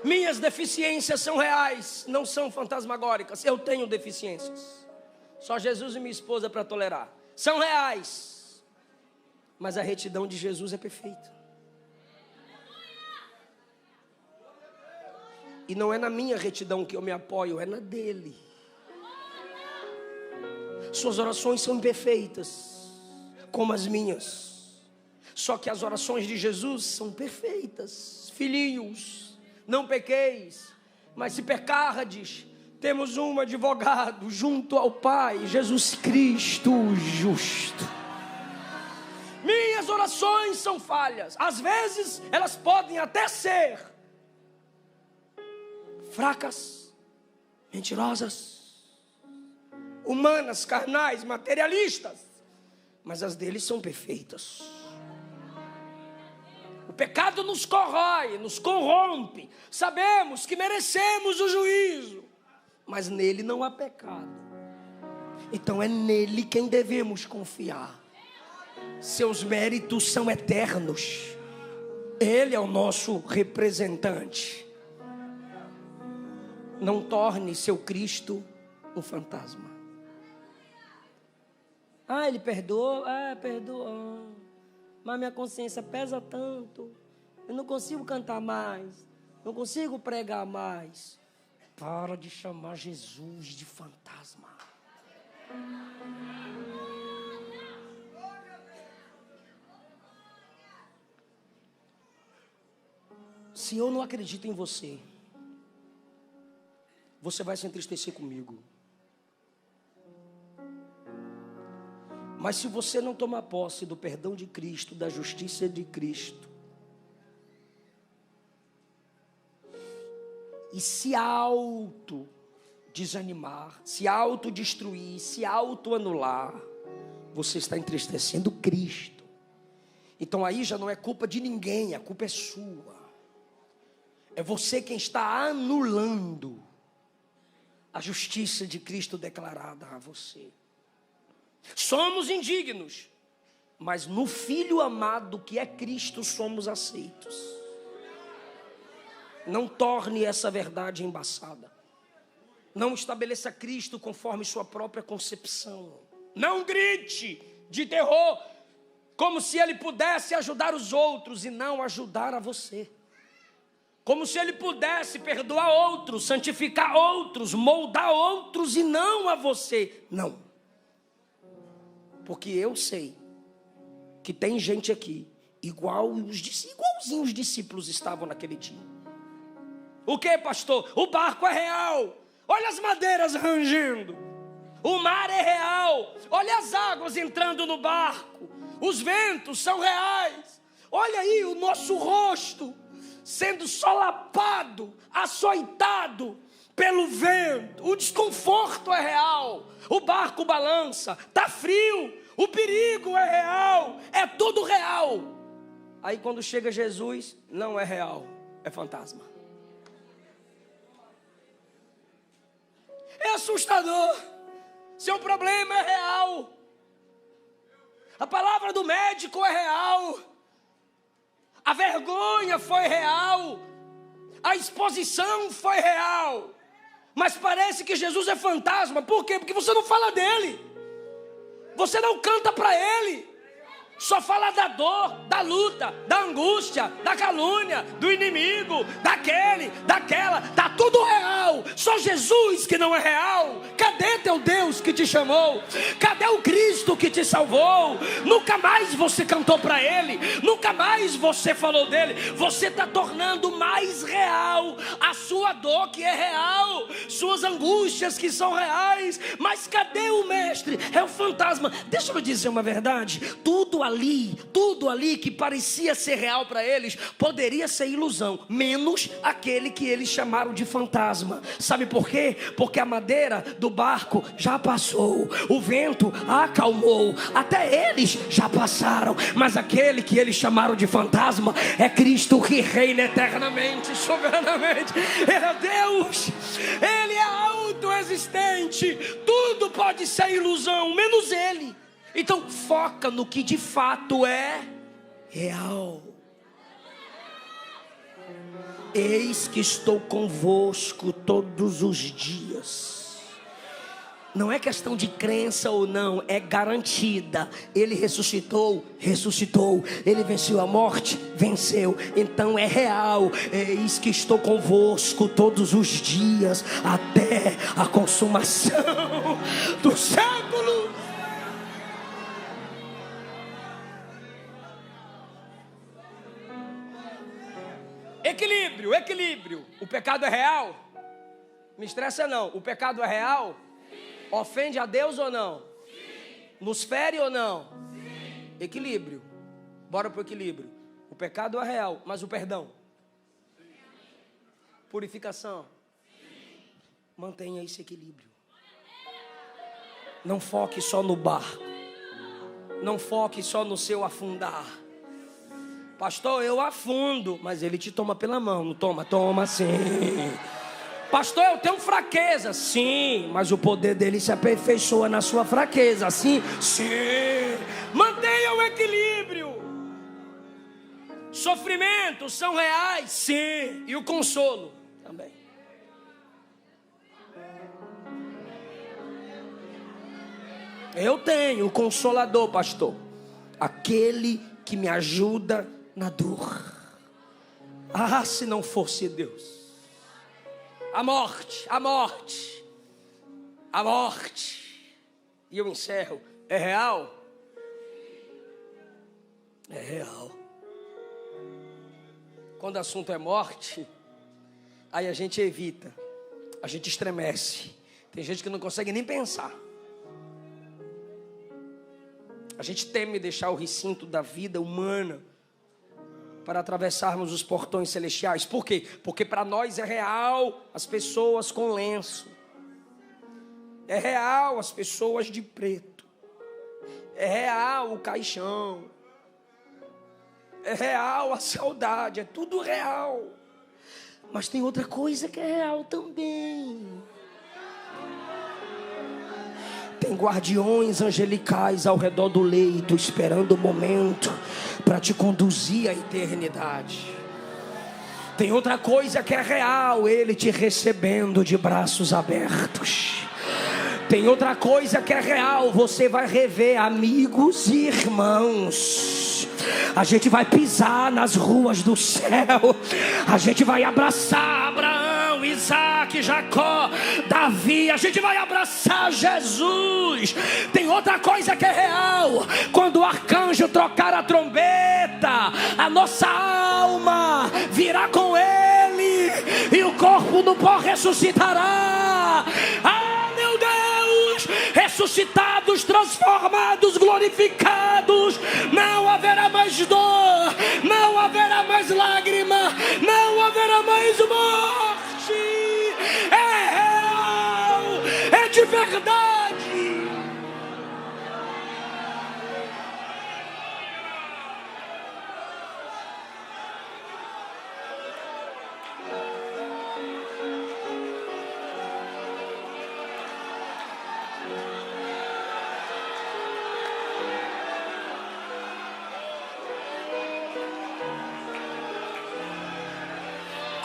Speaker 2: Minhas deficiências são reais, não são fantasmagóricas. Eu tenho deficiências. Só Jesus e minha esposa para tolerar. São reais. Mas a retidão de Jesus é perfeita. E não é na minha retidão que eu me apoio, é na dele. Suas orações são imperfeitas, como as minhas. Só que as orações de Jesus são perfeitas. Filhinhos, não pequeis, mas se pecardes, temos um advogado junto ao Pai, Jesus Cristo justo. Minhas orações são falhas. Às vezes elas podem até ser fracas, mentirosas, humanas, carnais, materialistas, mas as deles são perfeitas. O pecado nos corrói, nos corrompe. Sabemos que merecemos o juízo, mas nele não há pecado. Então é nele quem devemos confiar. Seus méritos são eternos. Ele é o nosso representante. Não torne seu Cristo um fantasma. Ele perdoou? Perdoou. Mas minha consciência pesa tanto. Eu não consigo cantar mais. Não consigo pregar mais. Para de chamar Jesus de fantasma. Se eu não acredito em você, você vai se entristecer comigo. Mas se você não tomar posse do perdão de Cristo, da justiça de Cristo, e se auto-desanimar, se autodestruir, se auto-anular, você está entristecendo Cristo. Então aí já não é culpa de ninguém, a culpa é sua. É você quem está anulando a justiça de Cristo declarada a você. Somos indignos, mas no Filho amado que é Cristo somos aceitos. Não torne essa verdade embaçada. Não estabeleça Cristo conforme sua própria concepção. Não grite de terror, como se Ele pudesse ajudar os outros e não ajudar a você. Como se Ele pudesse perdoar outros, santificar outros, moldar outros e não a você. Não. Porque eu sei que tem gente aqui, igualzinho os discípulos estavam naquele dia. O que, pastor? O barco é real. Olha as madeiras rangendo. O mar é real. Olha as águas entrando no barco. Os ventos são reais. Olha aí o nosso rosto sendo solapado, açoitado pelo vento. O desconforto é real. O barco balança, está frio, o perigo é real, é tudo real. Aí quando chega Jesus, não é real, é fantasma. É assustador. Seu problema é real. A palavra do médico é real. A vergonha foi real. A exposição foi real. Mas parece que Jesus é fantasma. Por quê? Porque você não fala dele. Você não canta para ele. Só fala da dor, da luta, da angústia, da calúnia, do inimigo, daquele, daquela. Tá tudo real. Só Jesus que não é real. Cadê teu Deus que te chamou? Cadê o Cristo que te salvou? Nunca mais você cantou para ele. Nunca mais você falou dele. Você está tornando mais real a sua dor que é real, suas angústias que são reais. Mas cadê o mestre? É o fantasma. Deixa eu dizer uma verdade. Tudo ali que parecia ser real para eles, poderia ser ilusão, menos aquele que eles chamaram de fantasma. Sabe por quê? Porque a madeira do barco já passou, o vento acalmou, até eles já passaram, mas aquele que eles chamaram de fantasma é Cristo que reina eternamente, soberanamente. Ele é Deus, Ele é autoexistente, tudo pode ser ilusão, menos Ele. Então foca no que de fato é real. Eis que estou convosco todos os dias. Não é questão de crença ou não, é garantida. Ele ressuscitou, ressuscitou. Ele venceu a morte, venceu. Então é real. Eis que estou convosco todos os dias, até a consumação do século. Equilíbrio. O pecado é real? Me estressa não. O pecado é real? Sim. Ofende a Deus ou não? Sim. Nos fere ou não? Sim. Equilíbrio. Bora pro equilíbrio. O pecado é real, mas o perdão? Sim. Purificação? Sim. Mantenha esse equilíbrio. Não foque só no barco. Não foque só no seu afundar. Pastor, eu afundo, mas ele te toma pela mão. Não toma? Toma sim. Pastor, eu tenho fraqueza. Sim, mas o poder dele se aperfeiçoa na sua fraqueza. Sim. Mantenha o equilíbrio. Sofrimentos são reais. Sim. E o consolo também. Eu tenho o Consolador, pastor. Aquele que me ajuda na dor. Ah, se não fosse Deus. A morte. E eu encerro. É real? É real. Quando o assunto é morte, aí a gente evita. A gente estremece. Tem gente que não consegue nem pensar. A gente teme deixar o recinto da vida humana para atravessarmos os portões celestiais. Por quê? Porque para nós é real as pessoas com lenço. É real as pessoas de preto. É real o caixão. É real a saudade. É tudo real. Mas tem outra coisa que é real também. Tem guardiões angelicais ao redor do leito, esperando o momento para te conduzir à eternidade. Tem outra coisa que é real, Ele te recebendo de braços abertos. Tem outra coisa que é real, você vai rever amigos e irmãos. A gente vai pisar nas ruas do céu. A gente vai abraçar Abraão, Isaac, Jacó, Davi. A gente vai abraçar Jesus. Tem outra coisa que é real. Quando o arcanjo trocar a trombeta, a nossa alma virá com ele e o corpo do pó ressuscitará. Meu Deus, ressuscitados, transformados, glorificados. Não haverá mais dor, não haverá mais lágrima, não haverá mais morte. É real, é de verdade.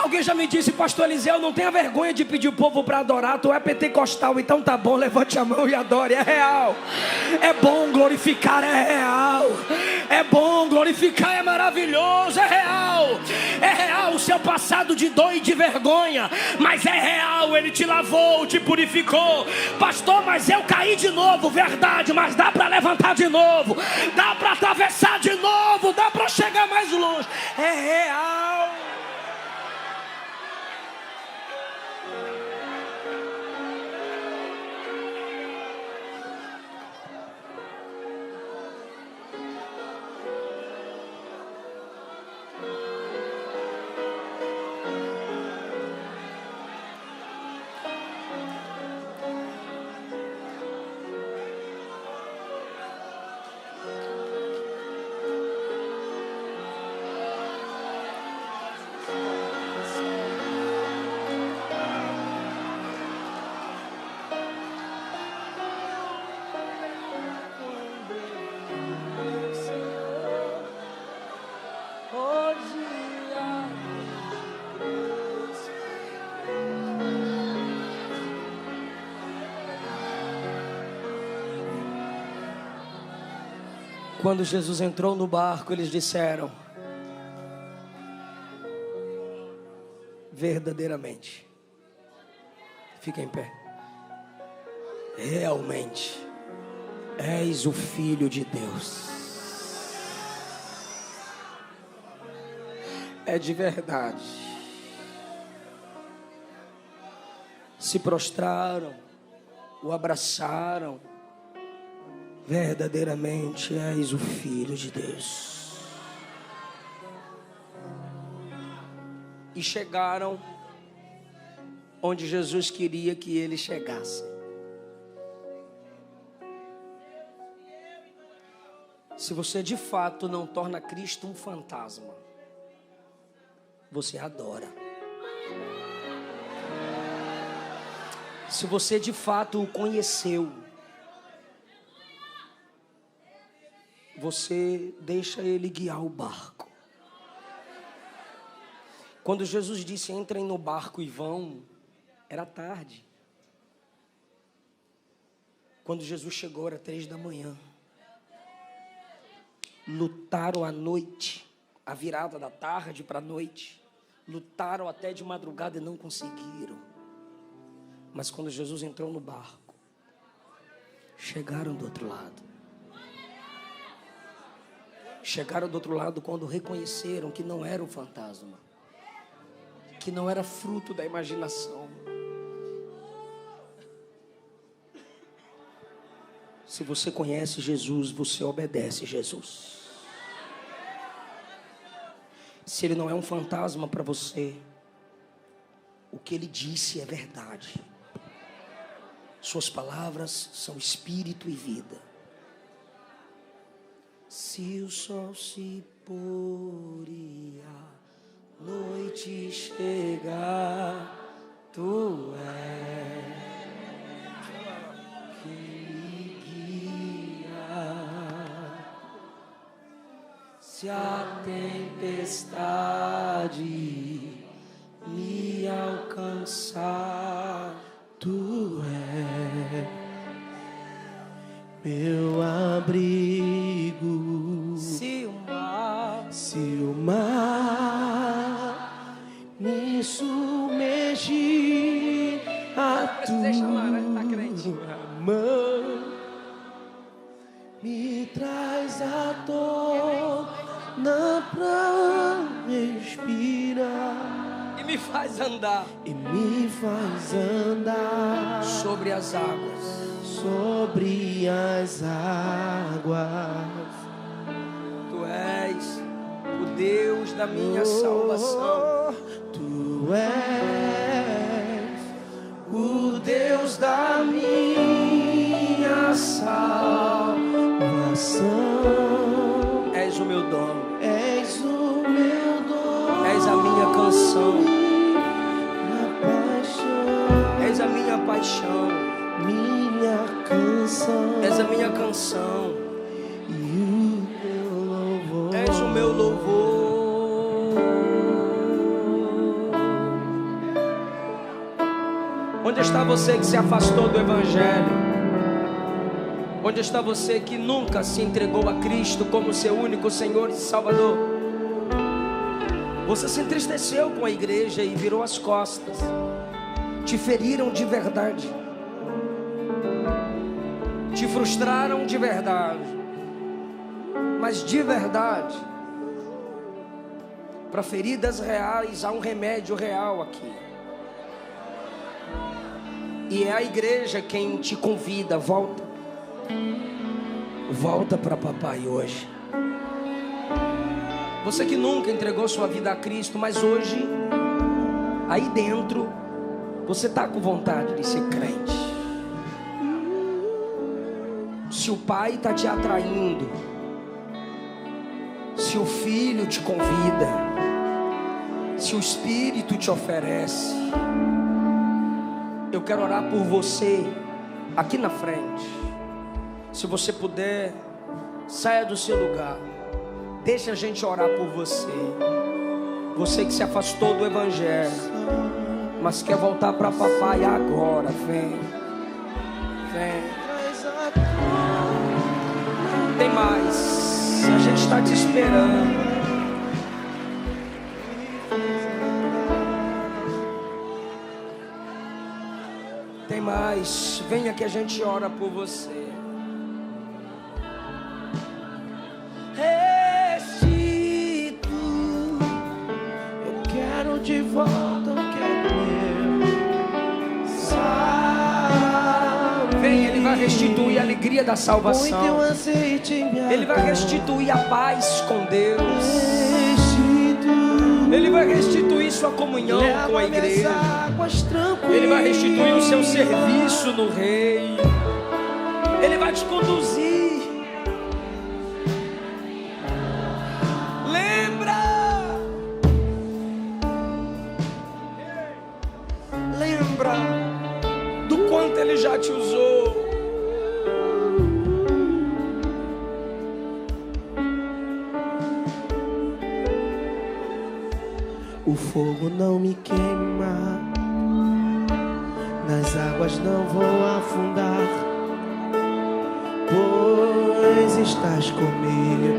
Speaker 2: Alguém já me disse, pastor Eliseu, não tenha vergonha de pedir o povo para adorar. Tu é pentecostal, então tá bom, levante a mão e adore. É real, é bom glorificar, é real. É bom glorificar, é maravilhoso, é real. É real o seu passado de dor e de vergonha, mas é real, Ele te lavou, te purificou. Pastor, mas eu caí de novo, verdade, mas dá para levantar de novo, dá para atravessar de novo, dá para chegar mais longe. É real. Quando Jesus entrou no barco, eles disseram: verdadeiramente, fica em pé, realmente és o Filho de Deus. É de verdade. Se prostraram, o abraçaram. Verdadeiramente és o Filho de Deus. E chegaram onde Jesus queria que eles chegassem. Se você de fato não torna Cristo um fantasma, você adora. Se você de fato o conheceu, você deixa Ele guiar o barco. Quando Jesus disse, entrem no barco e vão, era tarde. Quando Jesus chegou, era 3 da manhã. Lutaram à noite, a virada da tarde para a noite. Lutaram até de madrugada e não conseguiram. Mas quando Jesus entrou no barco, chegaram do outro lado. Chegaram do outro lado quando reconheceram que não era um fantasma, que não era fruto da imaginação. Se você conhece Jesus, você obedece Jesus. Se ele não é um fantasma para você, o que ele disse é verdade. Suas palavras são espírito e vida. Se o sol se pôr e a noite chegar, tu és que me guia. Se a tempestade me alcançar, tu és meu abrigo. Se o mar me submergir, a tua mão me traz a dor, não pra respirar, e me faz andar sobre as águas. Tu és o Deus da minha salvação. Tu és o Deus da minha salvação. És o meu dono. És a minha canção. És a minha paixão. És a minha canção. És o meu louvor. Onde está você que se afastou do Evangelho? Onde está você que nunca se entregou a Cristo como seu único Senhor e Salvador? Você se entristeceu com a igreja e virou as costas. Te feriram de verdade. Te frustraram de verdade. Mas de verdade, para feridas reais há um remédio real aqui. E é a igreja quem te convida. Volta para papai hoje. Você que nunca entregou sua vida a Cristo, mas hoje, aí dentro, você está com vontade de ser crente. Se o pai está te atraindo, se o filho te convida, se o Espírito te oferece, eu quero orar por você aqui na frente. Se você puder, saia do seu lugar. Deixa a gente orar por você. Você que se afastou do Evangelho, mas quer voltar para papai agora. Vem. Tem mais. A gente está te esperando. Tem mais. Venha que a gente ora por você. Eu quero de volta o que é meu. Vem, Ele vai restituir a alegria da salvação. Ele vai restituir a paz com Deus. Ele vai restituir sua comunhão com a igreja. Ele vai restituir o seu serviço no reino. Ele vai te conduzir. Lembra do quanto Ele já te usou. O fogo não me queima, nas águas não vou afundar, pois estás comigo.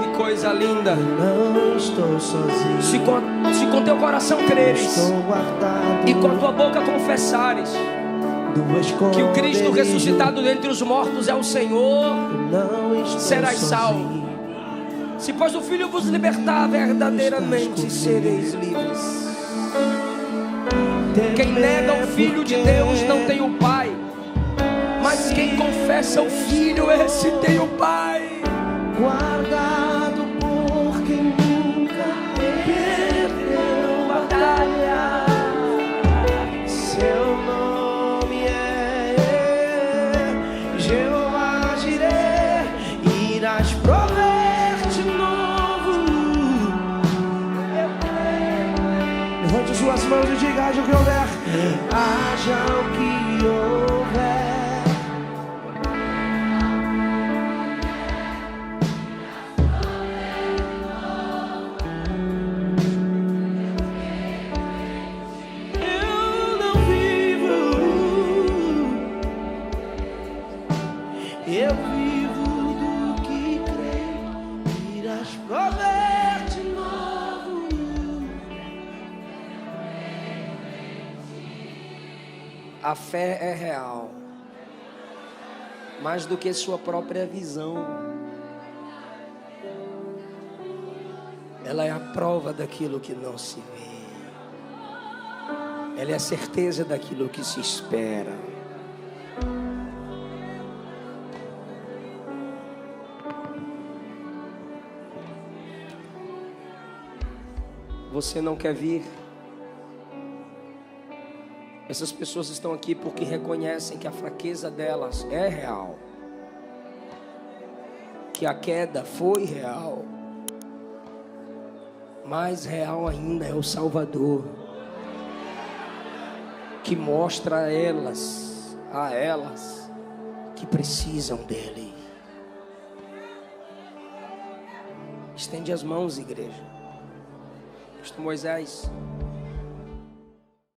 Speaker 2: Que coisa linda! Não estou sozinho. Se com teu coração creres e com tua boca confessares que o Cristo ressuscitado dentre os mortos é o Senhor, serás salvo. Se pois o Filho vos libertar, verdadeiramente sereis livres. Quem nega o Filho de Deus não tem o Pai. Mas Mas quem confessa o Filho, esse tem o Pai.
Speaker 3: Guardado por quem nunca perdeu batalha. Seu nome é Jeová Jireh. Irás prover de novo. Levante suas mãos e diga: haja o que houver. Haja o que houver. Eu vivo do que creio, irás prover de novo.
Speaker 1: A fé é real, mais do que sua própria visão. Ela é a prova daquilo que não se vê. Ela é a certeza daquilo que se espera. Você não quer vir? Essas pessoas estão aqui porque reconhecem que a fraqueza delas é real, que a queda foi real. Mais real ainda é o Salvador, que mostra a elas que precisam dele. Estende as mãos, igreja. Pastor Moisés.